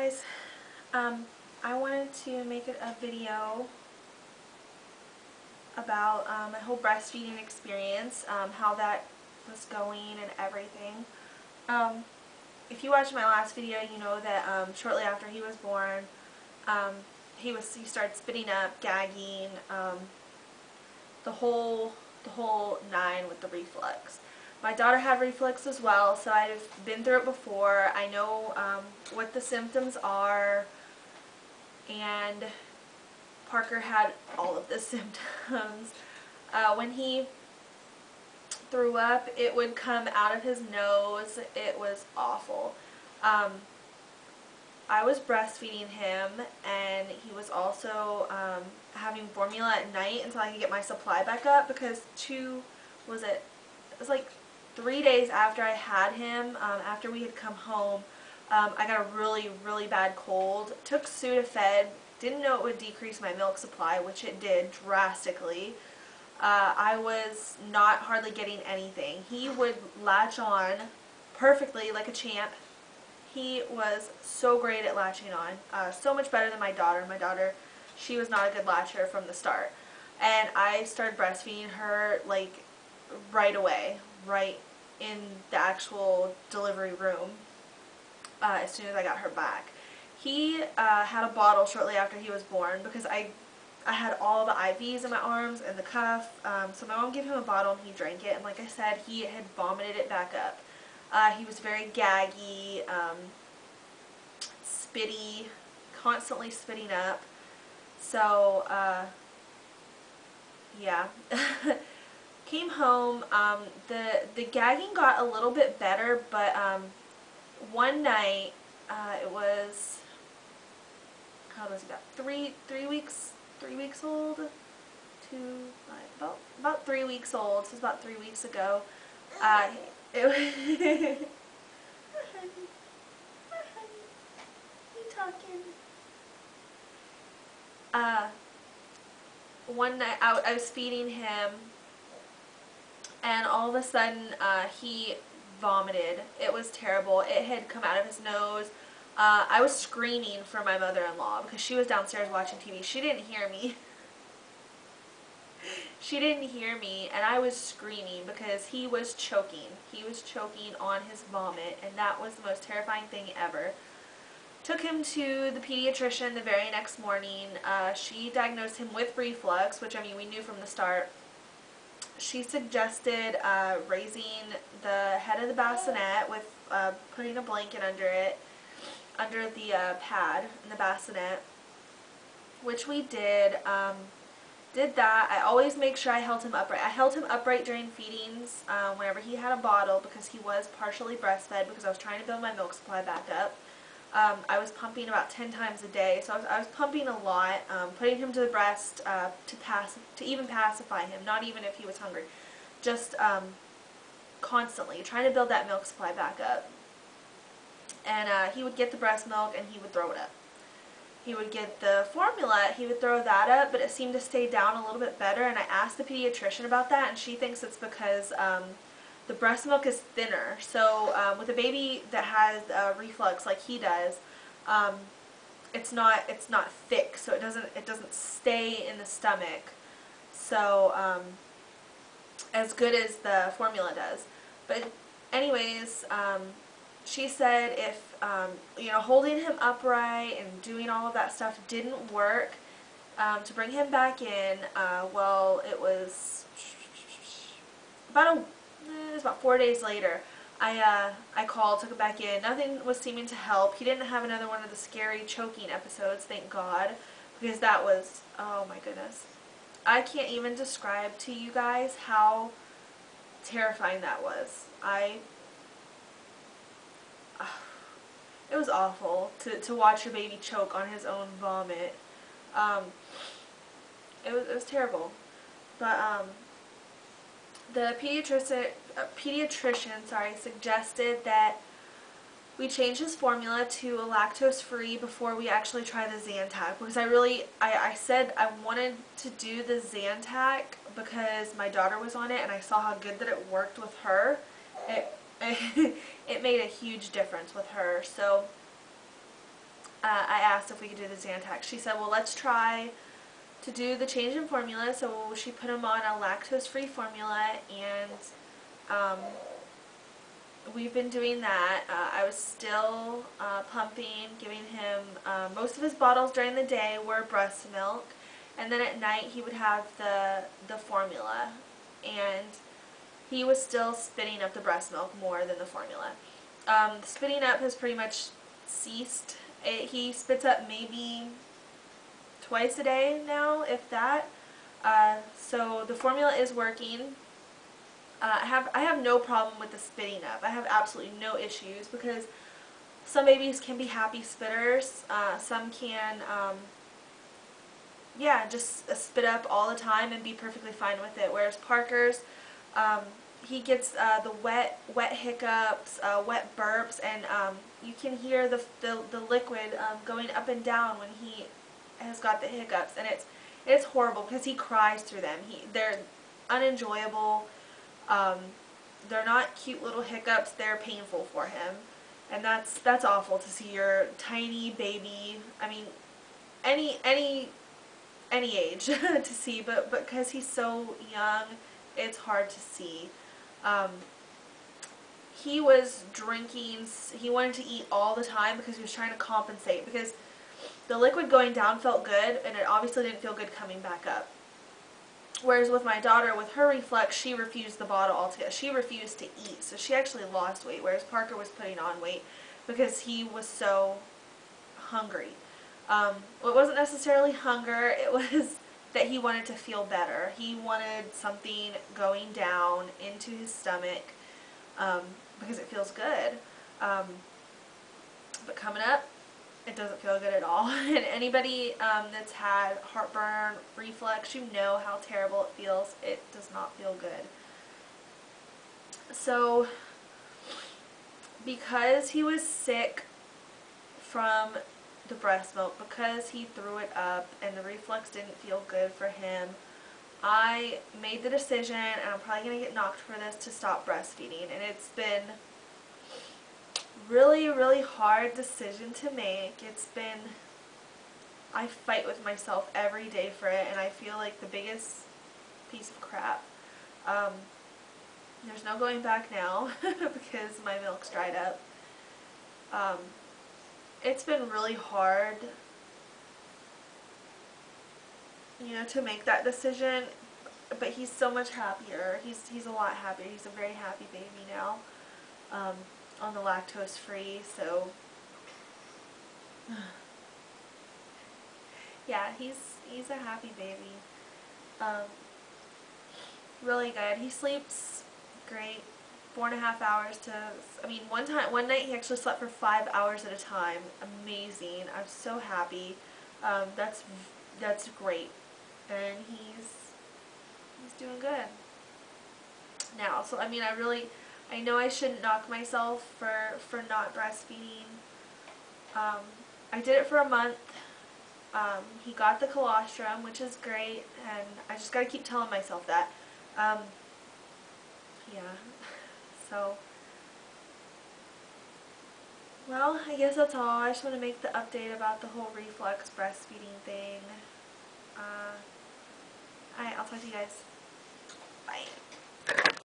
guys, I wanted to make a video about my whole breastfeeding experience, how that was going and everything. If you watched my last video, you know that shortly after he was born, he started spitting up, gagging, the whole nine with the reflux. My daughter had reflux as well, so I've been through it before. I know what the symptoms are, and Parker had all of the symptoms. When he threw up, it would come out of his nose. It was awful. I was breastfeeding him, and he was also having formula at night until I could get my supply back up, because it was like 3 days after I had him, after we had come home, I got a really bad cold. Took Sudafed, didn't know it would decrease my milk supply, which it did drastically. I was not hardly getting anything. He would latch on perfectly like a champ. He was so great at latching on, so much better than my daughter. My daughter, she was not a good latcher from the start. And I started breastfeeding her like right away, right in the actual delivery room, as soon as I got her back. He had a bottle shortly after he was born, because I had all the IVs in my arms and the cuff, so my mom gave him a bottle and he drank it, and like I said, he had vomited it back up. He was very gaggy, spitty, constantly spitting up. So, yeah. Came home, the gagging got a little bit better, but one night, it was, how old was he, about three weeks old? About 3 weeks old, so it was about 3 weeks ago. It was hi, honey. Hi, honey. You talking? One night I was feeding him, and all of a sudden he vomited. It was terrible. It had come out of his nose. I was screaming for my mother-in-law because she was downstairs watching TV. She didn't hear me. She didn't hear me, and I was screaming because he was choking. He was choking on his vomit, and that was the most terrifying thing ever. Took him to the pediatrician the very next morning. She diagnosed him with reflux, which, I mean, we knew from the start. She suggested raising the head of the bassinet with putting a blanket under it, under the pad in the bassinet, which we did. Did that. I always make sure I held him upright. I held him upright during feedings whenever he had a bottle, because he was partially breastfed, because I was trying to build my milk supply back up. I was pumping about 10 times a day, so I was pumping a lot, putting him to the breast to even pacify him, not even if he was hungry, just constantly trying to build that milk supply back up. And he would get the breast milk and he would throw it up. He would get the formula, he would throw that up, but it seemed to stay down a little bit better, and I asked the pediatrician about that, and she thinks it's because the breast milk is thinner. So with a baby that has reflux like he does, it's not thick, so it doesn't stay in the stomach, so as good as the formula does. But anyways, she said if holding him upright and doing all of that stuff didn't work, to bring him back in, well, it was about 4 days later. I called, took him back in. Nothing was seeming to help. He didn't have another one of the scary choking episodes, thank God, because that was, oh my goodness. I can't even describe to you guys how terrifying that was. It was awful to watch your baby choke on his own vomit. It was terrible. But the pediatrician suggested that we change his formula to a lactose-free before we actually try the Zantac, because I said I wanted to do the Zantac because my daughter was on it and I saw how good that it worked with her. It made a huge difference with her. So I asked if we could do the Zantac. She said, well, let's try to do the change in formula. So she put him on a lactose-free formula, and we've been doing that. I was still pumping, giving him most of his bottles during the day were breast milk, and then at night he would have the formula, and he was still spitting up the breast milk more than the formula. Spitting up has pretty much ceased. He spits up maybe twice a day now, if that. So the formula is working. I have no problem with the spitting up. I have absolutely no issues, because some babies can be happy spitters. Some can, yeah, just spit up all the time and be perfectly fine with it. Whereas Parker's, he gets the wet hiccups, wet burps, and you can hear the liquid going up and down when he has got the hiccups, and it's horrible because he cries through them. They're unenjoyable. They're not cute little hiccups. They're painful for him, and that's awful to see your tiny baby. I mean, any age to see, but because he's so young, it's hard to see. He was drinking. He wanted to eat all the time because he was trying to compensate, because the liquid going down felt good, and it obviously didn't feel good coming back up. Whereas with my daughter, with her reflux, she refused the bottle altogether. She refused to eat, so she actually lost weight, whereas Parker was putting on weight because he was so hungry. It wasn't necessarily hunger, it was that he wanted to feel better. He wanted something going down into his stomach because it feels good. But coming up, it doesn't feel good at all. And anybody that's had heartburn, reflux, you know how terrible it feels. It does not feel good. So, because he was sick from the breast milk, because he threw it up and the reflux didn't feel good for him, I made the decision, and I'm probably going to get knocked for this, to stop breastfeeding. And it's been really hard decision to make. I fight with myself every day for it, and I feel like the biggest piece of crap. There's no going back now because my milk's dried up. It's been really hard, to make that decision, but he's so much happier. He's a lot happier. He's a very happy baby now. On the lactose free, so yeah, he's a happy baby. Really good. He sleeps great. 4.5 hours to, one night he actually slept for 5 hours at a time. Amazing. I'm so happy. That's great. And he's doing good now. So I know I shouldn't knock myself for not breastfeeding. I did it for a month. He got the colostrum, which is great, and I just gotta keep telling myself that. Yeah. So, well, I guess that's all. I just want to make the update about the whole reflux breastfeeding thing. Alright, I'll talk to you guys. Bye.